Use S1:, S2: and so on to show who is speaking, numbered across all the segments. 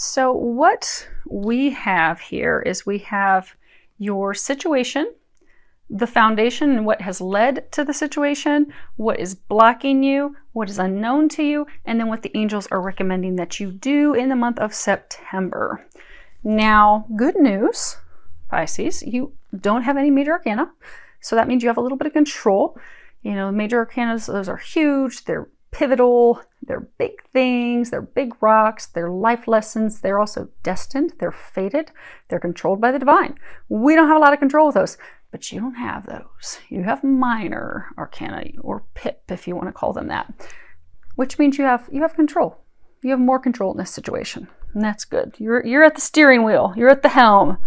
S1: So what we have here is we have your situation, the foundation and what has led to the situation, what is blocking you, what is unknown to you, and then what the angels are recommending that you do in the month of September. Now, good news, Pisces, you don't have any major arcana, so that means you have a little bit of control. You know, major arcana, those are huge, they're pivotal, they're big things, they're big rocks, they're life lessons, they're also destined, they're fated, they're controlled by the divine. We don't have a lot of control with those, but you don't have those. You have minor arcana, or pip if you want to call them that, which means you have control. You have more control in this situation, and that's good. You're at the steering wheel, you're at the helm,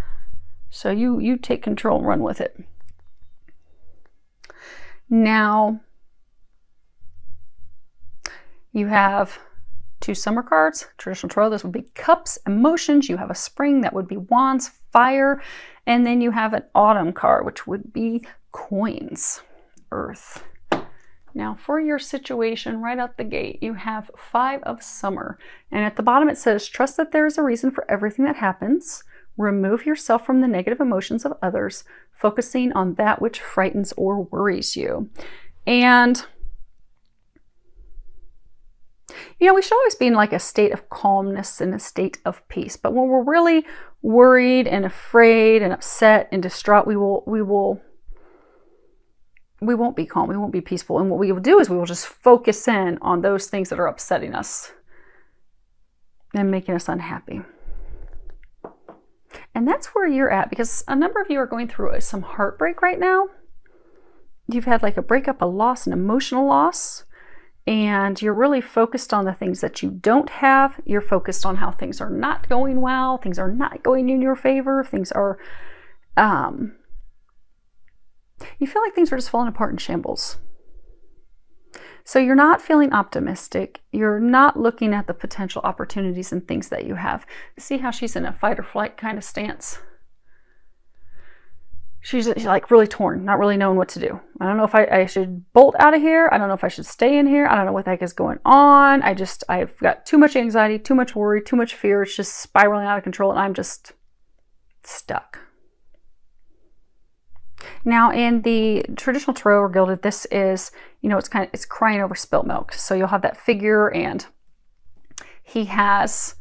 S1: so you take control and run with it. Now, you have two summer cards, traditional tarot. Those would be cups, emotions. You have a spring, that would be wands, fire. And then you have an autumn card, which would be coins, earth. Now for your situation right out the gate, you have 5 of summer. And at the bottom it says, trust that there is a reason for everything that happens. Remove yourself from the negative emotions of others, focusing on that which frightens or worries you. And you know, we should always be in like a state of calmness and a state of peace. But when we're really worried and afraid and upset and distraught, we won't be calm. We won't be peaceful. And what we will do is we will just focus in on those things that are upsetting us and making us unhappy. And that's where you're at, because a number of you are going through some heartbreak right now. You've had like a breakup, a loss, an emotional loss. And you're really focused on the things that you don't have. You're focused on how things are not going well. Things are not going in your favor. Things are, you feel like things are just falling apart in shambles. So you're not feeling optimistic. You're not looking at the potential opportunities and things that you have. See how she's in a fight or flight kind of stance? She's like really torn, not really knowing what to do. I don't know if I should bolt out of here. I don't know if I should stay in here. I don't know what the heck is going on. I've got too much anxiety, too much worry, too much fear. It's just spiraling out of control and I'm just stuck. Now in the traditional tarot or gilded, this is, you know, it's crying over spilt milk. So you'll have that figure and he has,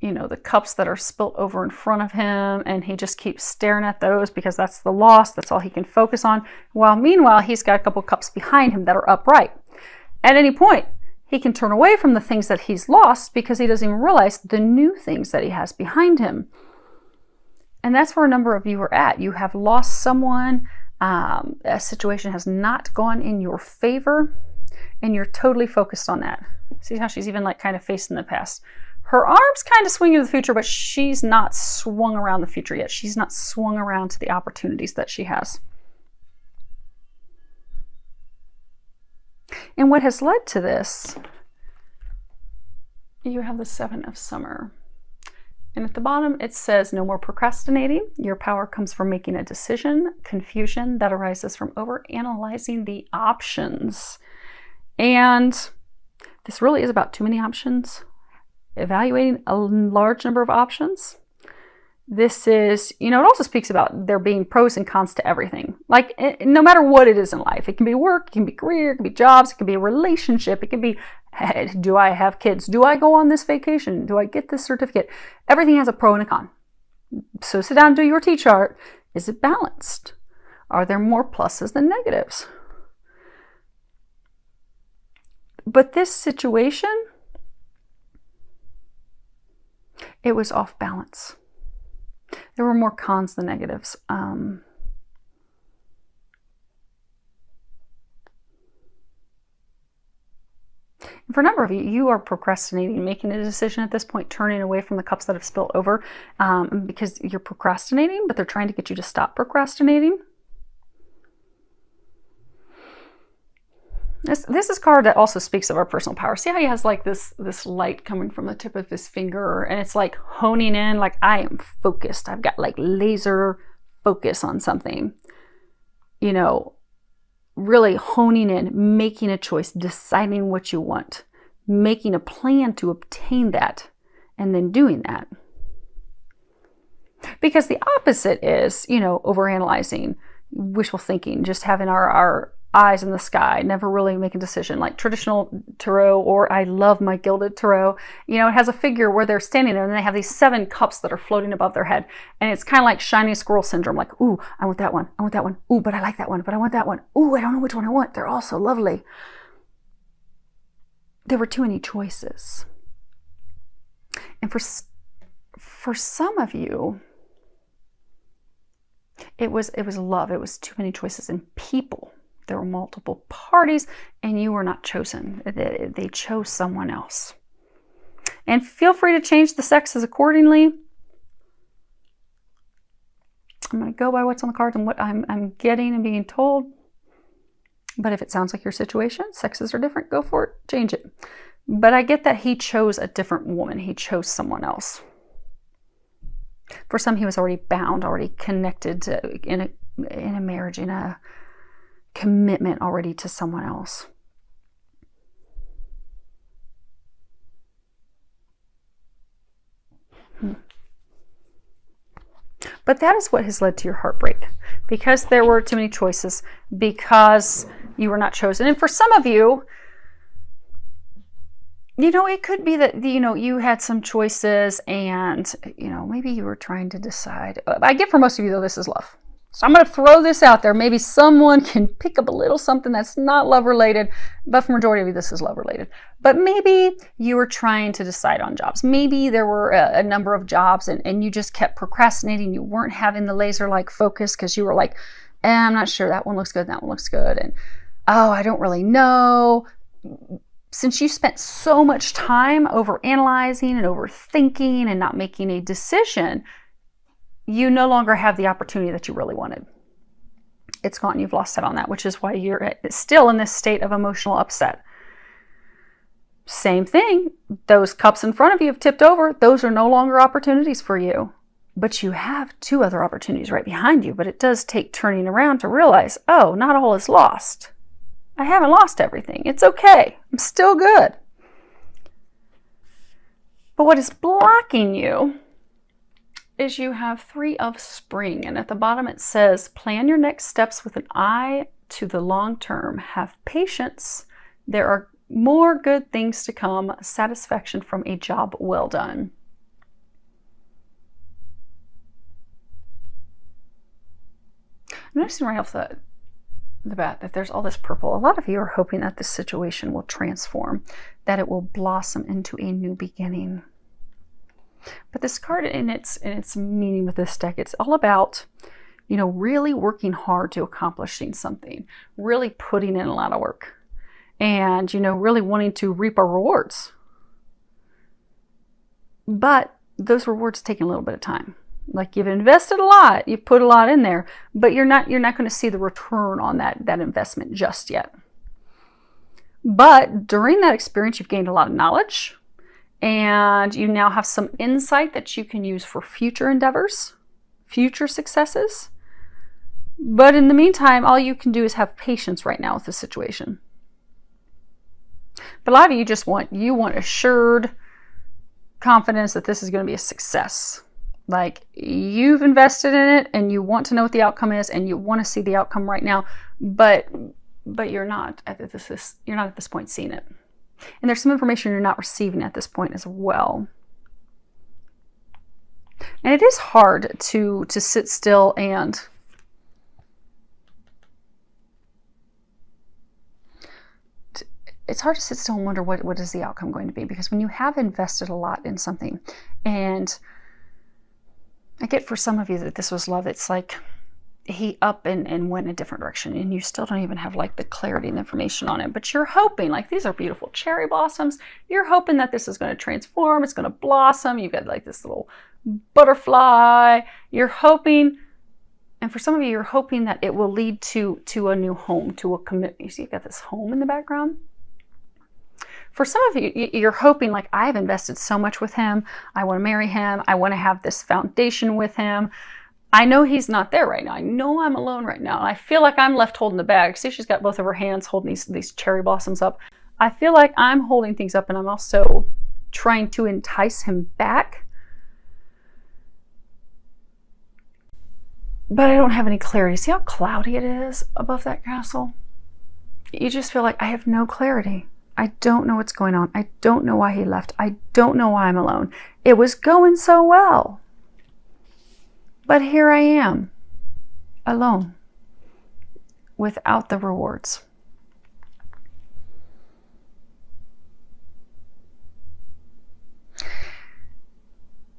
S1: you know, the cups that are spilt over in front of him, and he just keeps staring at those because that's the loss. That's all he can focus on. While meanwhile, he's got a couple cups behind him that are upright. At any point, he can turn away from the things that he's lost because he doesn't even realize the new things that he has behind him. And that's where a number of you are at. You have lost someone. A situation has not gone in your favor, and you're totally focused on that. See how she's even like kind of facing the past. Her arm's kind of swinging to the future, but she's not swung around the future yet. She's not swung around to the opportunities that she has. And what has led to this, you have the 7 of summer. And at the bottom, it says, no more procrastinating. Your power comes from making a decision. Confusion that arises from overanalyzing the options. And this really is about too many options. Evaluating a large number of options. This is, you know, it also speaks about there being pros and cons to everything. Like, no matter what it is in life, it can be work, it can be career, it can be jobs, it can be a relationship, it can be, hey, do I have kids? Do I go on this vacation? Do I get this certificate? Everything has a pro and a con. So sit down and do your T-chart. Is it balanced? Are there more pluses than negatives? But this situation, it was off balance. There were more cons than negatives. And for a number of you, you are procrastinating, making a decision at this point, turning away from the cups that have spilled over because you're procrastinating, but they're trying to get you to stop procrastinating. This is a card that also speaks of our personal power. See how he has like this light coming from the tip of his finger, and it's like honing in, like I am focused. I've got like laser focus on something. You know, really honing in, making a choice, deciding what you want, making a plan to obtain that, and then doing that. Because the opposite is, overanalyzing, wishful thinking, just having our eyes in the sky, never really making a decision. Like traditional tarot, or I love my gilded tarot, it has a figure where they're standing there and they have these 7 cups that are floating above their head. And it's kind of like shiny squirrel syndrome. Like, ooh, I want that one. I want that one. Ooh, but I like that one. But I want that one. Ooh, I don't know which one I want. They're all so lovely. There were too many choices. And for some of you, it was love. It was too many choices in people. There were multiple parties and you were not chosen. They chose someone else. And feel free to change the sexes accordingly. I'm going to go by what's on the cards and what I'm getting and being told. But if it sounds like your situation, sexes are different, go for it, change it. But I get that he chose a different woman. He chose someone else. For some, he was already bound, already connected to, in a marriage, in a commitment already to someone else. But that is what has led to your heartbreak, because there were too many choices, because you were not chosen. And for some of you, it could be that, you had some choices and, maybe you were trying to decide. I get for most of you, though, this is love. So I'm going to throw this out there. Maybe someone can pick up a little something that's not love related, but for majority of you, this is love related. But maybe you were trying to decide on jobs. Maybe there were a number of jobs and you just kept procrastinating. You weren't having the laser-like focus because you were like, I'm not sure, that one looks good, that one looks good. And, I don't really know. Since you spent so much time over analyzing and overthinking and not making a decision, you no longer have the opportunity that you really wanted. It's gone. You've lost out on that, which is why you're still in this state of emotional upset. Same thing. Those cups in front of you have tipped over. Those are no longer opportunities for you. But you have 2 other opportunities right behind you. But it does take turning around to realize, oh, not all is lost. I haven't lost everything. It's okay. I'm still good. But what is blocking you is you have 3 of spring, and at the bottom it says, plan your next steps with an eye to the long term. Have patience. There are more good things to come. Satisfaction from a job well done. I'm noticing right off the bat that there's all this purple. A lot of you are hoping that this situation will transform, that it will blossom into a new beginning. But this card in its meaning with this deck, it's all about, really working hard to accomplishing something, really putting in a lot of work, and, really wanting to reap our rewards. But those rewards take a little bit of time. Like, you've invested a lot, you've put a lot in there, but you're not going to see the return on that investment just yet. But during that experience, you've gained a lot of knowledge. And you now have some insight that you can use for future endeavors, future successes. But in the meantime, all you can do is have patience right now with the situation. But a lot of you just want assured confidence that this is going to be a success. Like, you've invested in it and you want to know what the outcome is and you want to see the outcome right now, but you're not at this point seeing it. And there's some information you're not receiving at this point as well. And it is hard to sit still and it's hard to sit still and wonder what is the outcome going to be, because when you have invested a lot in something, and I get for some of you that this was love, it's like he up and went in a different direction and you still don't even have like the clarity and information on it, but you're hoping, like, these are beautiful cherry blossoms, you're hoping that this is going to transform, it's going to blossom, you've got like this little butterfly, you're hoping, and for some of you, you're hoping that it will lead to a new home, to a commitment. You see, you've got this home in the background. For some of you, you're hoping, like, I've invested so much with him, I want to marry him, I want to have this foundation with him. I know he's not there right now. I know I'm alone right now. And I feel like I'm left holding the bag. See, she's got both of her hands holding these cherry blossoms up. I feel like I'm holding things up, and I'm also trying to entice him back. But I don't have any clarity. See how cloudy it is above that castle? You just feel like I have no clarity. I don't know what's going on. I don't know why he left. I don't know why I'm alone. It was going so well. But here I am, alone, without the rewards.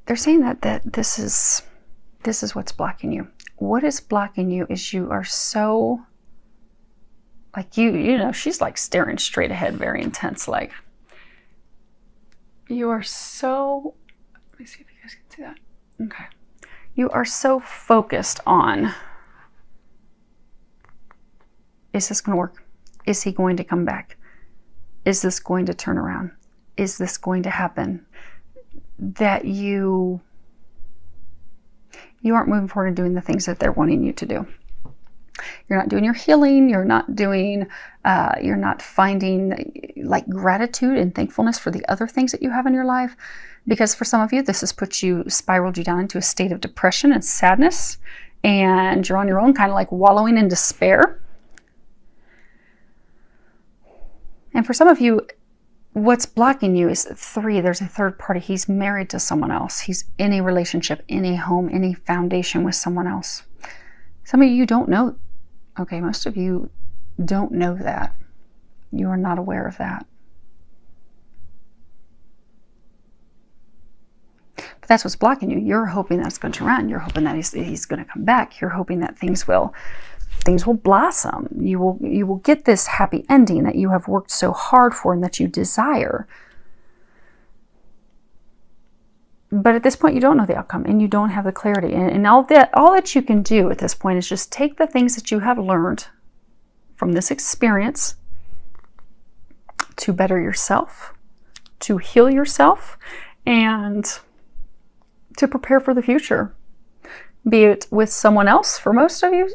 S1: They're saying that this is what's blocking you. What is blocking you is you are so, like you know, she's like staring straight ahead, very intense, like you are so, let me see if you guys can see that. Okay. You are so focused on, is this going to work? Is he going to come back? Is this going to turn around? Is this going to happen? That you aren't moving forward and doing the things that they're wanting you to do. You're not doing your healing. You're not doing, you're not finding like gratitude and thankfulness for the other things that you have in your life. Because for some of you, this has spiraled you down into a state of depression and sadness. And you're on your own, kind of like wallowing in despair. And for some of you, what's blocking you is 3. There's a third party. He's married to someone else. He's in a relationship, in a home, in a foundation with someone else. Some of you don't know. Okay, most of you don't know that. You are not aware of that. But that's what's blocking you. You're hoping that it's going to turn around. You're hoping that he's going to come back. You're hoping that things will blossom. You will get this happy ending that you have worked so hard for and that you desire. But at this point, you don't know the outcome and you don't have the clarity. And all that you can do at this point is just take the things that you have learned from this experience to better yourself, to heal yourself, and to prepare for the future. Be it with someone else for most of you.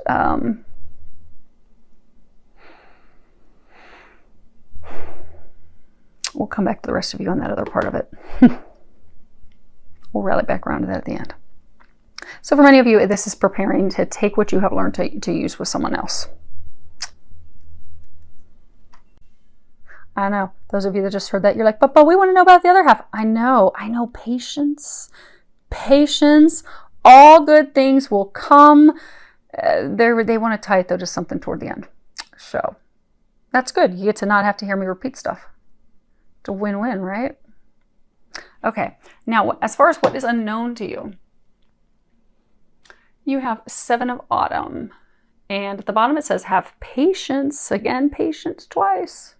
S1: We'll come back to the rest of you on that other part of it. We'll rally back around to that at the end. So for many of you, this is preparing to take what you have learned to use with someone else. I know. Those of you that just heard that, you're like, but we want to know about the other half. I know. Patience. Patience. All good things will come. They want to tie it, though, to something toward the end. So that's good. You get to not have to hear me repeat stuff. It's a win-win, right? Okay. Now, as far as what is unknown to you, you have 7 of Autumn. And at the bottom it says, have patience. Again, patience twice.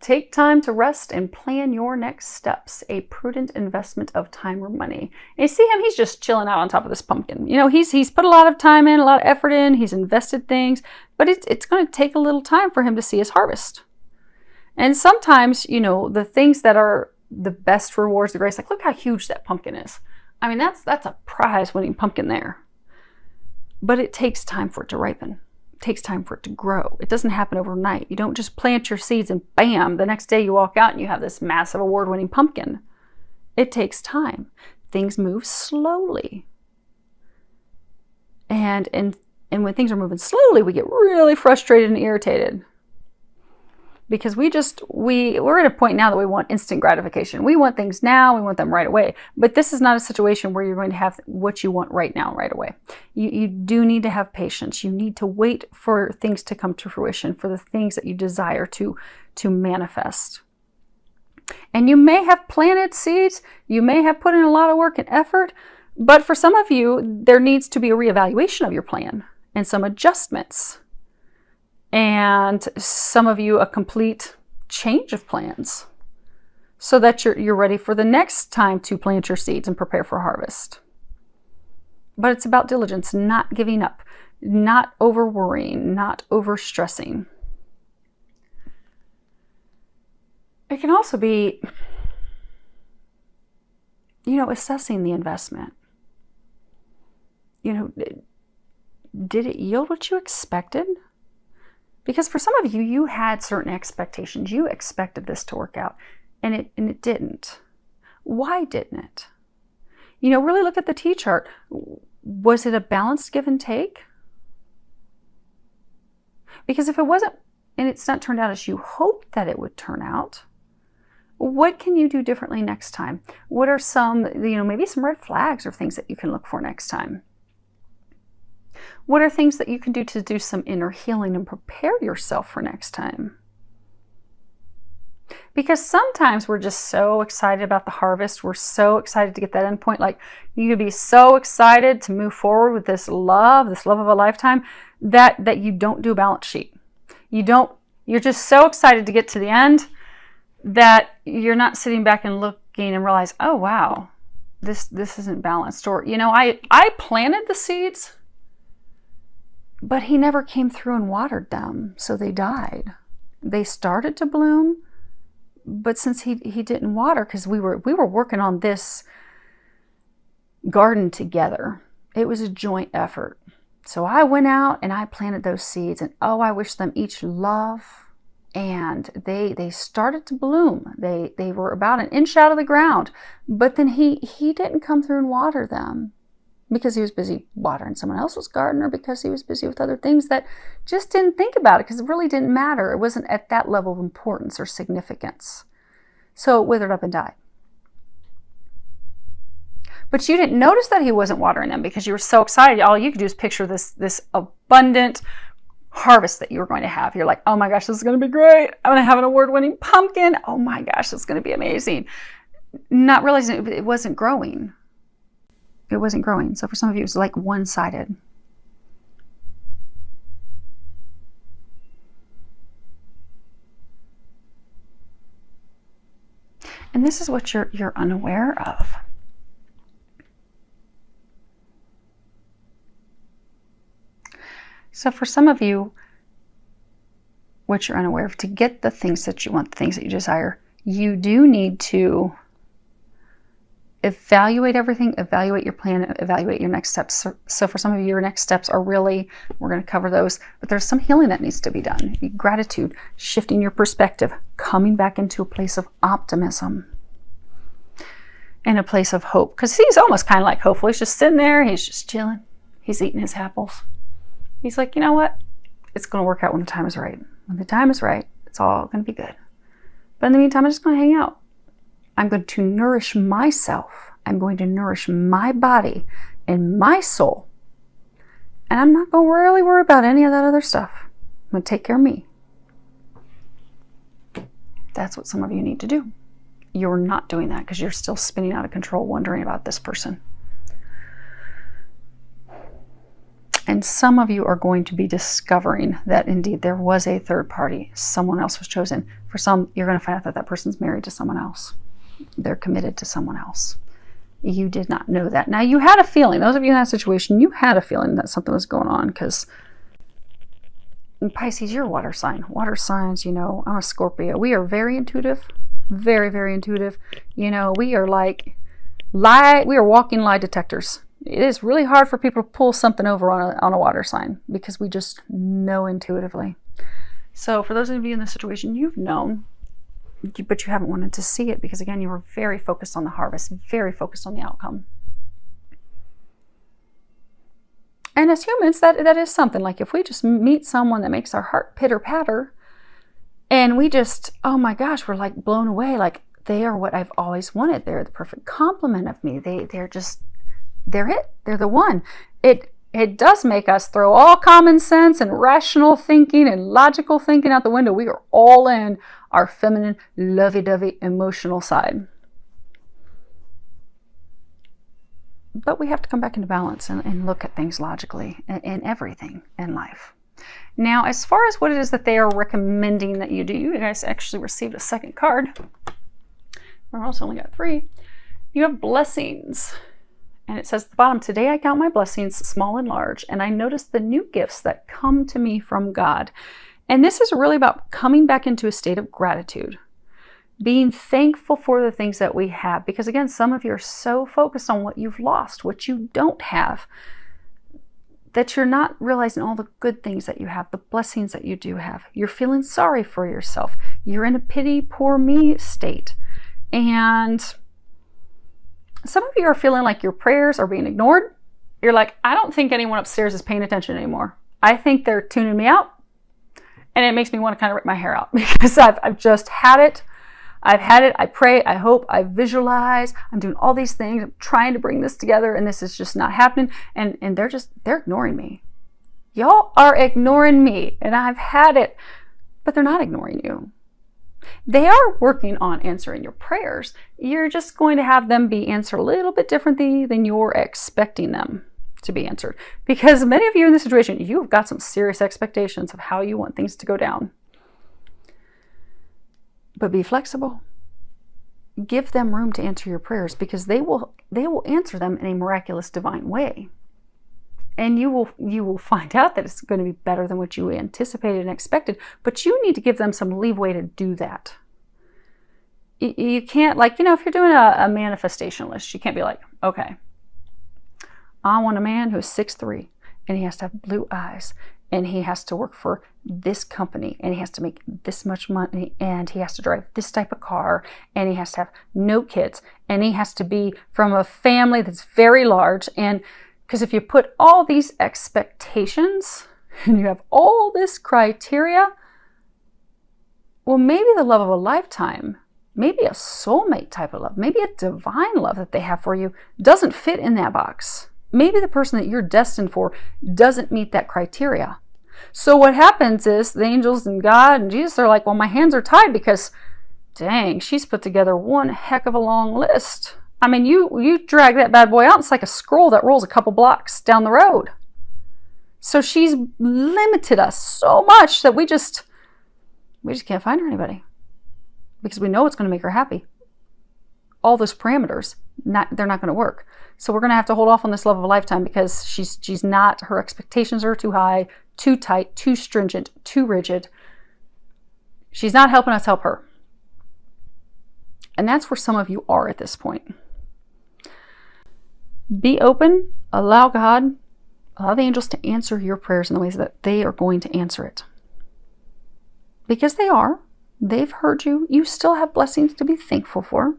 S1: Take time to rest and plan your next steps. A prudent investment of time or money. And you see him, he's just chilling out on top of this pumpkin. You know, he's put a lot of time in, a lot of effort in, he's invested things, but it's going to take a little time for him to see his harvest. And sometimes, you know, the things that are the best rewards, the grace, like look how huge that pumpkin is. I mean, that's a prize winning pumpkin there. But it takes time for it to ripen. Takes time for it to grow. It doesn't happen overnight. You don't just plant your seeds and bam, the next day you walk out and you have this massive award-winning pumpkin. It takes time. Things move slowly. And when things are moving slowly, we get really frustrated and irritated. Because we're at a point now that we want instant gratification. We want things now, we want them right away. But this is not a situation where you're going to have what you want right now, right away. You do need to have patience. You need to wait for things to come to fruition, for the things that you desire to manifest. And you may have planted seeds, you may have put in a lot of work and effort, but for some of you, there needs to be a reevaluation of your plan and some adjustments. And some of you, a complete change of plans so that you're ready for the next time to plant your seeds and prepare for harvest. But it's about diligence, not giving up, not over worrying, not over stressing. It can also be, you know, assessing the investment. You know, did it yield what you expected? Because for some of you, you had certain expectations. You expected this to work out, and it didn't. Why didn't it? Really look at the T chart. Was it a balanced give and take? Because if it wasn't, and it's not turned out as you hoped that it would turn out, what can you do differently next time? What are some, maybe some red flags or things that you can look for next time? What are things that you can do to do some inner healing and prepare yourself for next time? Because sometimes we're just so excited about the harvest. We're so excited to get that end point. Like, you could be so excited to move forward with this love of a lifetime, that you don't do a balance sheet. You're just so excited to get to the end that you're not sitting back and looking and realize, oh wow, this isn't balanced. Or, I planted the seeds, but he never came through and watered them, so they died. They started to bloom, but since he didn't water, because we were working on this garden together, it was a joint effort. So I went out and I planted those seeds, and I wish them each love, and they started to bloom. They were about an inch out of the ground, but then he didn't come through and water them because he was busy watering someone else's garden, or because he was busy with other things that just didn't think about it, because it really didn't matter. It wasn't at that level of importance or significance. So it withered up and died. But you didn't notice that he wasn't watering them because you were so excited. All you could do is picture this abundant harvest that you were going to have. You're like, oh my gosh, this is going to be great. I'm going to have an award-winning pumpkin. Oh my gosh, it's going to be amazing. Not realizing it wasn't growing. It wasn't growing. So for some of you, it was like one-sided. And this is what you're unaware of. So for some of you, what you're unaware of, to get the things that you want, the things that you desire, you do need to evaluate everything, evaluate your plan, evaluate your next steps. So for some of you, your next steps are really, we're going to cover those, but there's some healing that needs to be done. Gratitude, shifting your perspective, coming back into a place of optimism and a place of hope. Because he's almost kind of like hopeful. He's just sitting there, he's just chilling, he's eating his apples. He's like, you know what? It's going to work out when the time is right. When the time is right, it's all going to be good. But in the meantime, I'm just going to hang out. I'm going to nourish myself. I'm going to nourish my body and my soul. And I'm not going to really worry about any of that other stuff. I'm going to take care of me. That's what some of you need to do. You're not doing that because you're still spinning out of control, wondering about this person. And some of you are going to be discovering that indeed there was a third party. Someone else was chosen. For some, you're going to find out that that person's married to someone else. They're committed to someone else. You did not know that. Now, you had a feeling. Those of you in that situation, you had a feeling that something was going on, because in Pisces, you're a water sign. Water signs, I'm a Scorpio. We are very intuitive. Very, very intuitive. We are like we are walking lie detectors. It is really hard for people to pull something over on a water sign because we just know intuitively. So for those of you in this situation, you've known, but you haven't wanted to see it because, again, you were very focused on the harvest, very focused on the outcome. And as humans, that is something. Like, if we just meet someone that makes our heart pitter-patter, and we just, oh my gosh, we're like blown away. Like, they are what I've always wanted. They're the perfect complement of me. They're it. They're the one. It does make us throw all common sense and rational thinking and logical thinking out the window. We are all in our feminine, lovey-dovey, emotional side. But we have to come back into balance and look at things logically in everything in life. Now, as far as what it is that they are recommending that you do, you guys actually received a second card. We've also only got 3. You have blessings. And it says at the bottom, today I count my blessings, small and large, and I notice the new gifts that come to me from God. And this is really about coming back into a state of gratitude, being thankful for the things that we have. Because again, some of you are so focused on what you've lost, what you don't have, that you're not realizing all the good things that you have, the blessings that you do have. You're feeling sorry for yourself. You're in a pity, poor me state. And Some of you are feeling like your prayers are being ignored. You're like, I don't think anyone upstairs is paying attention anymore. I think they're tuning me out. And it makes me want to kind of rip my hair out because I've just had it. I've had it. I pray, I hope, I visualize. I'm doing all these things. I'm trying to bring this together and this is just not happening. And they're ignoring me. Y'all are ignoring me and I've had it, but they're not ignoring you. They are working on answering your prayers. You're just going to have them be answered a little bit differently than you're expecting them to be answered. Because many of you in this situation, you've got some serious expectations of how you want things to go down. But be flexible. Give them room to answer your prayers because they will answer them in a miraculous divine way. And you will find out that it's going to be better than what you anticipated and expected. But you need to give them some leeway to do that. You can't, like, you know, if you're doing a manifestation list, you can't be like, okay, I want a man who's 6'3", and he has to have blue eyes, and he has to work for this company, and he has to make this much money, and he has to drive this type of car, and he has to have no kids, and he has to be from a family that's very large. And because if you put all these expectations and you have all this criteria, well, maybe the love of a lifetime, maybe a soulmate type of love, maybe a divine love that they have for you doesn't fit in that box. Maybe the person that you're destined for doesn't meet that criteria. So what happens is the angels and God and Jesus are like, well, my hands are tied because, dang, she's put together one heck of a long list. I mean, you drag that bad boy out, it's like a scroll that rolls a couple blocks down the road. So she's limited us so much that we just can't find her anybody because we know it's going to make her happy. All those parameters, they're not going to work. So we're going to have to hold off on this love of a lifetime because she's not, her expectations are too high, too tight, too stringent, too rigid. She's not helping us help her. And that's where some of you are at this point. Be open, allow God, allow the angels to answer your prayers in the ways that they are going to answer it. Because they are. They've heard you. You still have blessings to be thankful for.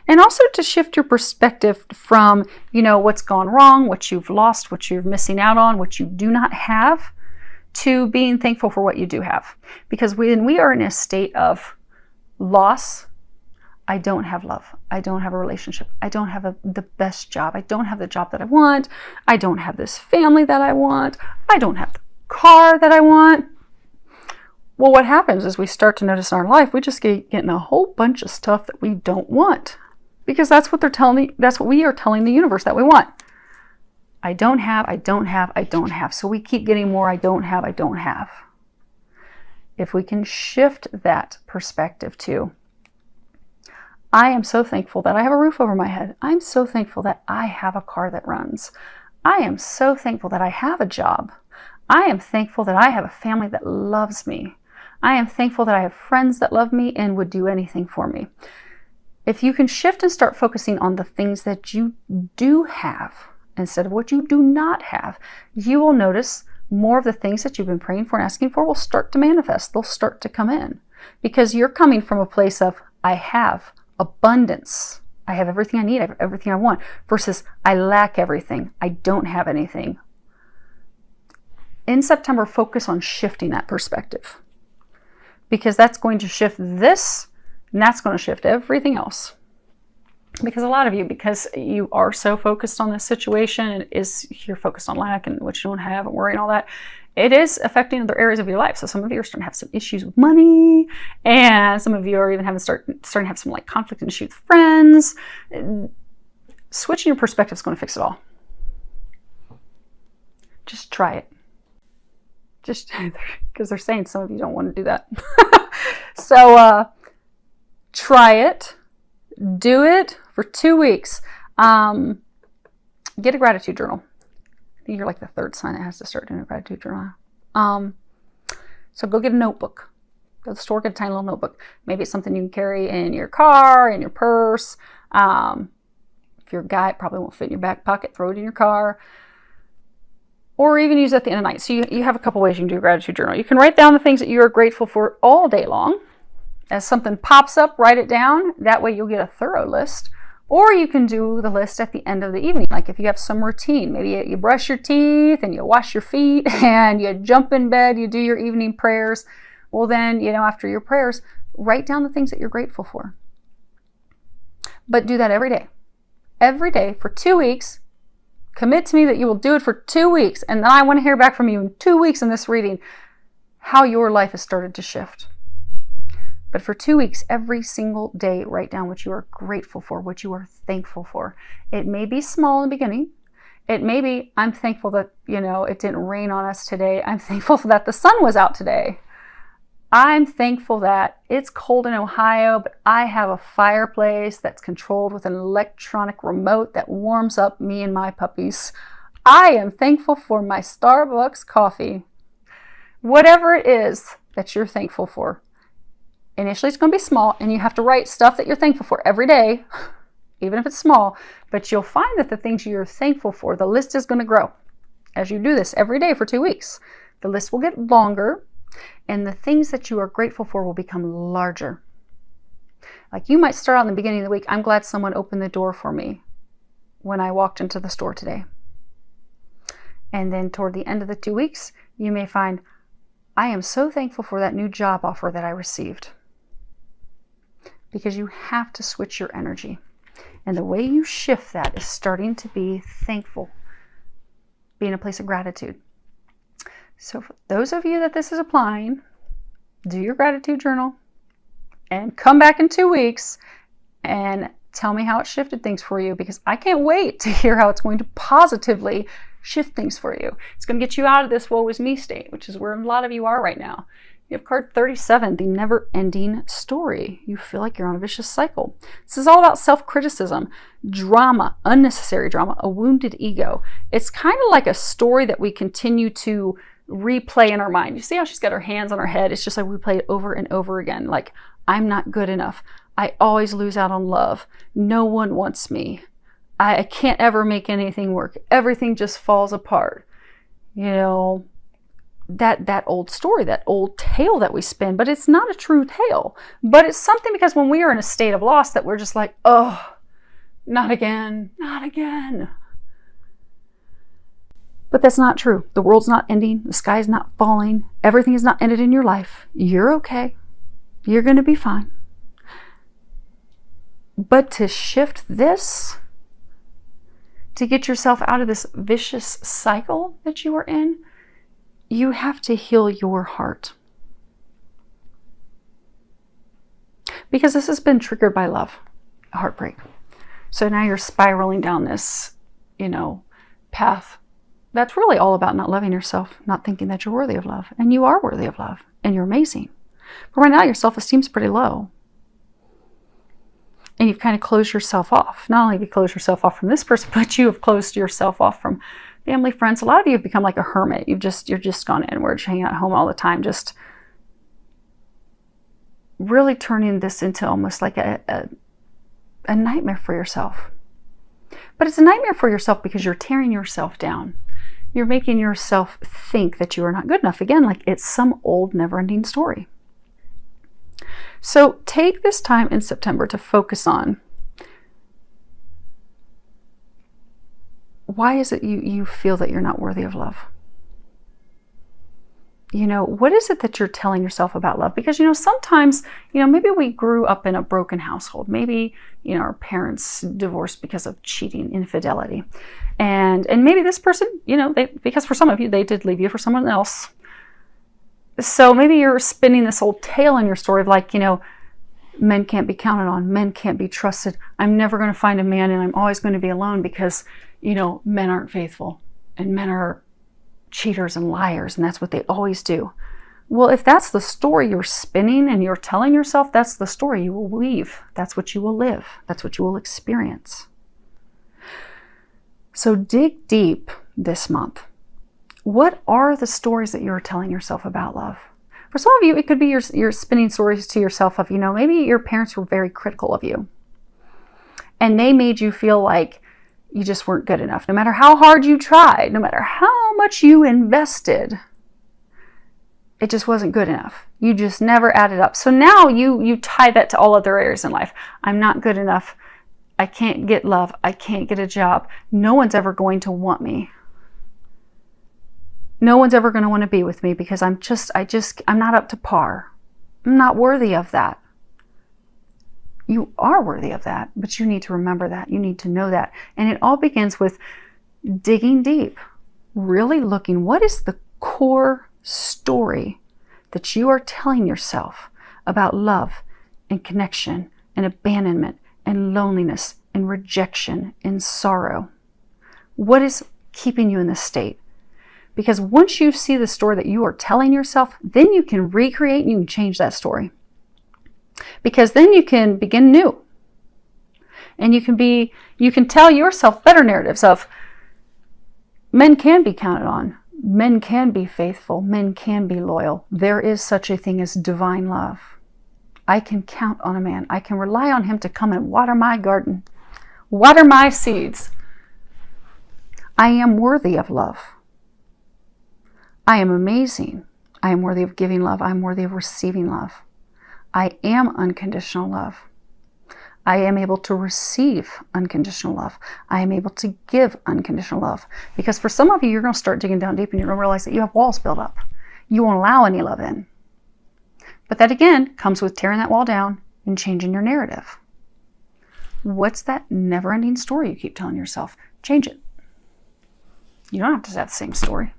S1: And also to shift your perspective from, you know, what's gone wrong, what you've lost, what you're missing out on, what you do not have, to being thankful for what you do have. Because when we are in a state of loss, I don't have love. I don't have a relationship. I don't have the best job. I don't have the job that I want. I don't have this family that I want. I don't have the car that I want. Well, what happens is we start to notice in our life, we just getting a whole bunch of stuff that we don't want. Because that's what they're telling me. That's what we are telling the universe that we want. I don't have, I don't have, I don't have. So we keep getting more I don't have, I don't have. If we can shift that perspective to, I am so thankful that I have a roof over my head. I'm so thankful that I have a car that runs. I am so thankful that I have a job. I am thankful that I have a family that loves me. I am thankful that I have friends that love me and would do anything for me. If you can shift and start focusing on the things that you do have instead of what you do not have, you will notice more of the things that you've been praying for and asking for will start to manifest. They'll start to come in because you're coming from a place of, I have abundance. I have everything I need. I have everything I want versus I lack everything. I don't have anything. In September, focus on shifting that perspective because that's going to shift this and that's going to shift everything else. Because a lot of you, because you are so focused on this situation and you're focused on lack and what you don't have and worry and all that, it is affecting other areas of your life. So some of you are starting to have some issues with money, and some of you are even starting to have some like conflict and issues with friends. Switching your perspective is going to fix it all. Just try it. Just because they're saying some of you don't want to do that. So try it. Do it for 2 weeks. Get a gratitude journal. I think you're like the third sign that has to start doing a gratitude journal. So go get a notebook. Go to the store, get a tiny little notebook. Maybe it's something you can carry in your car, in your purse. If you're a guy, it probably won't fit in your back pocket. Throw it in your car. Or even use it at the end of the night. So you have a couple ways you can do a gratitude journal. You can write down the things that you are grateful for all day long. As something pops up, write it down. That way you'll get a thorough list. Or you can do the list at the end of the evening. Like if you have some routine, maybe you brush your teeth and you wash your feet and you jump in bed, you do your evening prayers. Well then, after your prayers, write down the things that you're grateful for. But do that every day. Every day for 2 weeks. Commit to me that you will do it for 2 weeks. And then I want to hear back from you in 2 weeks in this reading how your life has started to shift. But for 2 weeks, every single day, write down what you are grateful for, what you are thankful for. It may be small in the beginning. It may be, I'm thankful that, it didn't rain on us today. I'm thankful that the sun was out today. I'm thankful that it's cold in Ohio, but I have a fireplace that's controlled with an electronic remote that warms up me and my puppies. I am thankful for my Starbucks coffee. Whatever it is that you're thankful for. Initially, it's going to be small, and you have to write stuff that you're thankful for every day, even if it's small. But you'll find that the things you're thankful for, the list is going to grow. As you do this every day for 2 weeks, the list will get longer, and the things that you are grateful for will become larger. Like you might start out in the beginning of the week, I'm glad someone opened the door for me when I walked into the store today. And then toward the end of the 2 weeks, you may find, I am so thankful for that new job offer that I received. Because you have to switch your energy. And the way you shift that is starting to be thankful. Be in a place of gratitude. So for those of you that this is applying, do your gratitude journal and come back in 2 weeks and tell me how it shifted things for you, because I can't wait to hear how it's going to positively shift things for you. It's going to get you out of this woe is me state, which is where a lot of you are right now. You have card 37, the never-ending story. You feel like you're on a vicious cycle. This is all about self-criticism, drama, unnecessary drama, a wounded ego. It's kind of like a story that we continue to replay in our mind. You see how she's got her hands on her head? It's just like we play it over and over again. Like, I'm not good enough. I always lose out on love. No one wants me. I can't ever make anything work. Everything just falls apart. That old story, that old tale that we spin, but it's not a true tale. But it's something, because when we are in a state of loss that we're just like, oh, not again, not again. But that's not true. The world's not ending. The sky's not falling. Everything is not ended in your life. You're okay. You're going to be fine. But to shift this, to get yourself out of this vicious cycle that you are in, you have to heal your heart. Because this has been triggered by love, heartbreak. So now you're spiraling down this, path. That's really all about not loving yourself, not thinking that you're worthy of love. And you are worthy of love, and you're amazing. But right now, your self-esteem's pretty low. And you've kind of closed yourself off. Not only have you closed yourself off from this person, but you have closed yourself off from family, friends. A lot of you have become like a hermit. You're just gone inward, hanging out at home all the time, just really turning this into almost like a nightmare for yourself. But it's a nightmare for yourself because you're tearing yourself down. You're making yourself think that you are not good enough. Again, like it's some old never-ending story. So take this time in September to focus on, why is it you feel that you're not worthy of love? What is it that you're telling yourself about love? Because, sometimes, maybe we grew up in a broken household. Maybe, our parents divorced because of cheating, infidelity. And maybe this person, because for some of you, they did leave you for someone else. So maybe you're spinning this old tale in your story of like, men can't be counted on. Men can't be trusted. I'm never going to find a man, and I'm always going to be alone because, men aren't faithful and men are cheaters and liars, and that's what they always do. Well, if that's the story you're spinning and you're telling yourself, that's the story you will weave. That's what you will live. That's what you will experience. So dig deep this month. What are the stories that you're telling yourself about love? For some of you, it could be you're spinning stories to yourself of, maybe your parents were very critical of you. And they made you feel like you just weren't good enough. No matter how hard you tried, no matter how much you invested, it just wasn't good enough. You just never added up. So now you tie that to all other areas in life. I'm not good enough I can't get love. I can't get a job. No one's ever going to want me. No one's ever going to want to be with me because I'm not up to par. I'm not worthy of that. You are worthy of that, but you need to remember that. You need to know that. And it all begins with digging deep, really looking, what is the core story that you are telling yourself about love and connection and abandonment and loneliness and rejection and sorrow? What is keeping you in this state? Because once you see the story that you are telling yourself, then you can recreate and you can change that story. Because then you can begin new. And you can tell yourself better narratives of men can be counted on. Men can be faithful. Men can be loyal. There is such a thing as divine love. I can count on a man. I can rely on him to come and water my garden, water my seeds. I am worthy of love. I am amazing. I am worthy of giving love. I am worthy of receiving love. I am unconditional love. I am able to receive unconditional love. I am able to give unconditional love. Because for some of you, you're going to start digging down deep and you're going to realize that you have walls built up. You won't allow any love in. But that again comes with tearing that wall down and changing your narrative. What's that never-ending story you keep telling yourself? Change it. You don't have to have the same story.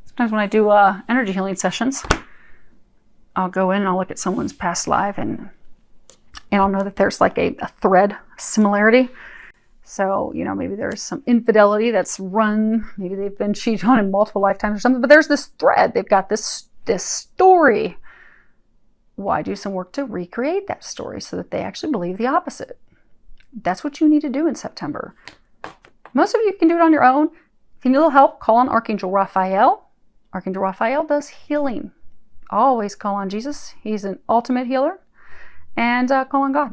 S1: Sometimes when I do energy healing sessions, I'll go in and I'll look at someone's past life and I'll know that there's like a thread similarity. So, you know, maybe there's some infidelity that's run, maybe they've been cheated on in multiple lifetimes or something, but there's this thread. They've got this story. Why do some work to recreate that story so that they actually believe the opposite? That's what you need to do in September. Most of you can do it on your own. If you need a little help, call on Archangel Raphael. Archangel Raphael does healing. Always call on Jesus. He's an ultimate healer. And call on God.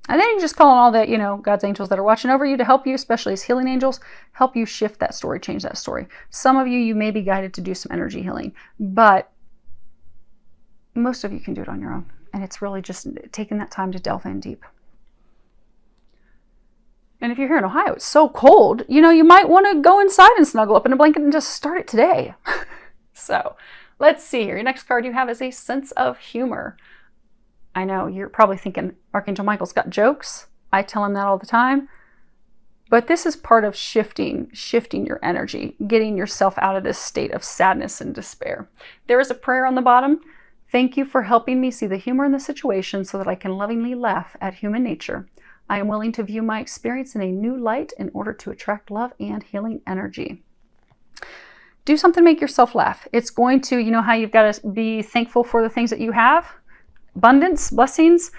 S1: And then you just call on all the, God's angels that are watching over you to help you, especially as healing angels, help you shift that story, change that story. Some of you may be guided to do some energy healing, but most of you can do it on your own. And it's really just taking that time to delve in deep. And if you're here in Ohio, it's so cold, you might want to go inside and snuggle up in a blanket and just start it today. So let's see here. Your next card you have is a sense of humor. I know you're probably thinking Archangel Michael's got jokes. I tell him that all the time. But this is part of shifting your energy, getting yourself out of this state of sadness and despair. There is a prayer on the bottom. Thank you for helping me see the humor in the situation so that I can lovingly laugh at human nature. I am willing to view my experience in a new light in order to attract love and healing energy. Do something to make yourself laugh. It's going to, how you've got to be thankful for the things that you have. Abundance, blessings,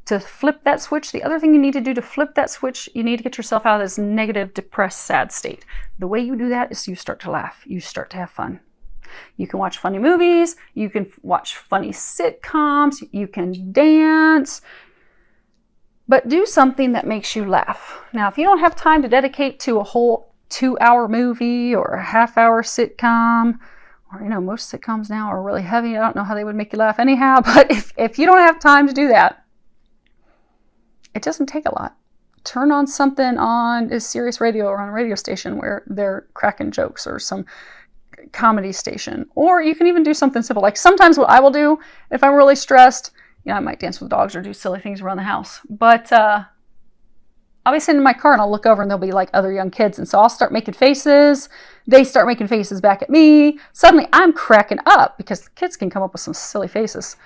S1: to flip that switch. The other thing you need to do to flip that switch, you need to get yourself out of this negative, depressed, sad state. The way you do that is you start to laugh. You start to have fun. You can watch funny movies. You can watch funny sitcoms. You can dance. But do something that makes you laugh. Now, if you don't have time to dedicate to a whole 2-hour movie or a half-hour sitcom, or, most sitcoms now are really heavy. I don't know how they would make you laugh anyhow. But if you don't have time to do that, it doesn't take a lot. Turn on something on a Sirius radio or on a radio station where they're cracking jokes, or some comedy station. Or you can even do something simple. Like sometimes what I will do if I'm really stressed, I might dance with dogs or do silly things around the house. But I'll be sitting in my car and I'll look over and there'll be like other young kids. And so I'll start making faces. They start making faces back at me. Suddenly I'm cracking up because the kids can come up with some silly faces.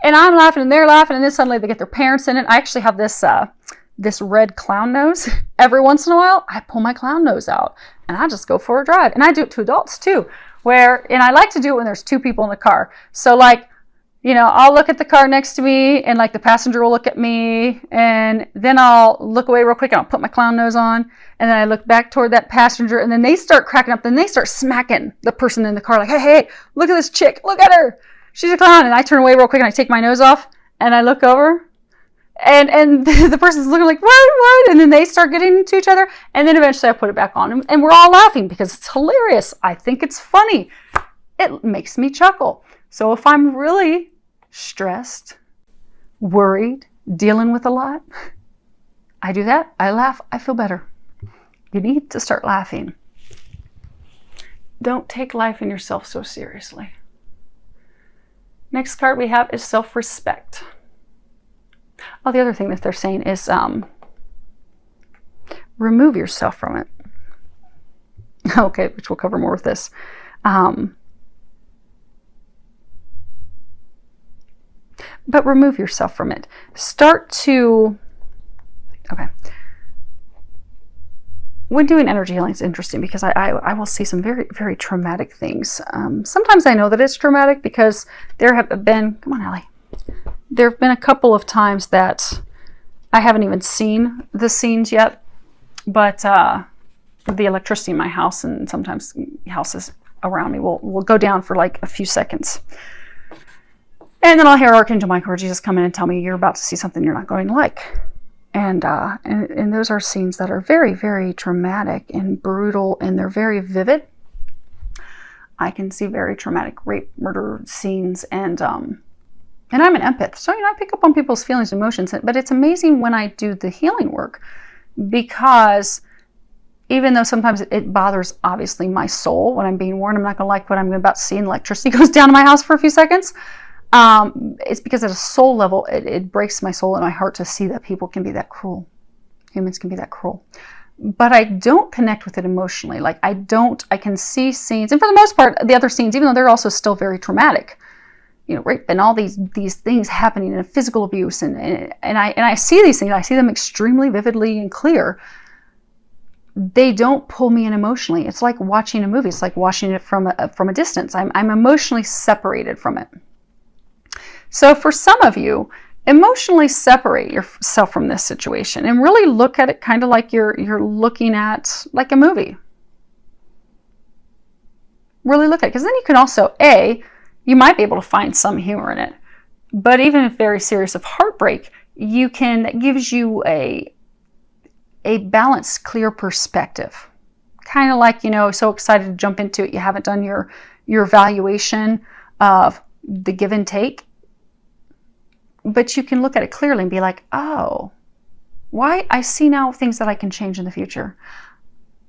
S1: And I'm laughing and they're laughing. And then suddenly they get their parents in it. I actually have this red clown nose. Every once in a while, I pull my clown nose out and I just go for a drive. And I do it to adults too. And I like to do it when there's 2 people in the car. So I'll look at the car next to me and the passenger will look at me, and then I'll look away real quick and I'll put my clown nose on, and then I look back toward that passenger, and then they start cracking up. Then they start smacking the person in the car like, hey, look at this chick. Look at her. She's a clown. And I turn away real quick and I take my nose off and I look over and the person's looking like, what? And then they start getting into each other, and then eventually I put it back on and we're all laughing because it's hilarious. I think it's funny. It makes me chuckle. So if I'm really stressed, worried, dealing with a lot, I do that. I laugh. I feel better. You need to start laughing. Don't take life and yourself so seriously. Next card we have is self-respect. Oh, the other thing that they're saying is remove yourself from it. Okay, which we'll cover more with this. But remove yourself from it. Start to, okay. When doing energy healing, it's interesting because I will see some very, very traumatic things. Sometimes I know that it's traumatic because there have been, come on, Allie. There have been a couple of times that I haven't even seen the scenes yet, but the electricity in my house and sometimes houses around me will go down for like a few seconds. And then I'll hear Archangel Michael or Jesus come in and tell me you're about to see something you're not going to like. And those are scenes that are very, very traumatic and brutal, and they're very vivid. I can see very traumatic rape, murder scenes, and I'm an empath, so I pick up on people's feelings and emotions. But it's amazing when I do the healing work, because even though sometimes it bothers, obviously, my soul when I'm being warned I'm not going to like what I'm about to see, and electricity goes down in my house for a few seconds. It's because at a soul level, it breaks my soul and my heart to see that people can be that cruel. Humans can be that cruel. But I don't connect with it emotionally. Like I can see scenes, and for the most part, the other scenes, even though they're also still very traumatic, rape and all these things happening, and physical abuse, and I see these things, I see them extremely vividly and clear. They don't pull me in emotionally. It's like watching a movie. It's like watching it from a distance. I'm emotionally separated from it. So for some of you, emotionally separate yourself from this situation and really look at it kind of like you're looking at like a movie. Really look at it, because then you can also, you might be able to find some humor in it. But even if very serious of heartbreak, that gives you a balanced, clear perspective. Kind of like, so excited to jump into it, you haven't done your evaluation of the give and take. But you can look at it clearly and be like, oh, why? I see now things that I can change in the future.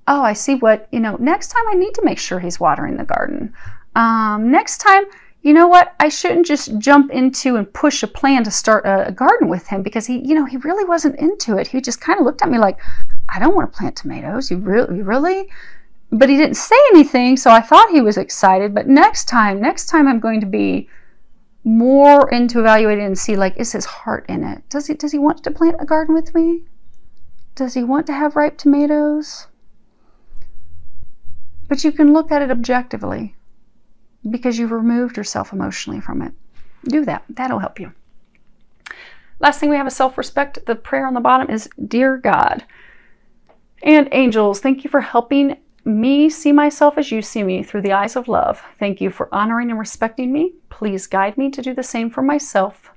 S1: Oh, I see what, next time I need to make sure he's watering the garden. Next time, you know what? I shouldn't just jump into and push a plan to start a garden with him, because he really wasn't into it. He just kind of looked at me like, I don't want to plant tomatoes. You really? But he didn't say anything, so I thought he was excited. But next time I'm going to be more into evaluating and see, like, is his heart in it? Does he want to plant a garden with me? Does he want to have ripe tomatoes? But you can look at it objectively because you've removed yourself emotionally from it. Do that. That'll help you. Last thing we have is self-respect. The prayer on the bottom is, Dear God and angels, thank you for helping me see myself as you see me through the eyes of love. Thank you for honoring and respecting me. Please guide me to do the same for myself,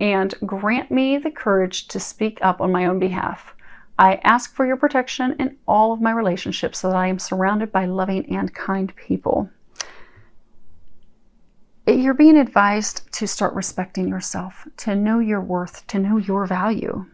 S1: and grant me the courage to speak up on my own behalf. I ask for your protection in all of my relationships so that I am surrounded by loving and kind people. You're being advised to start respecting yourself, to know your worth, to know your value.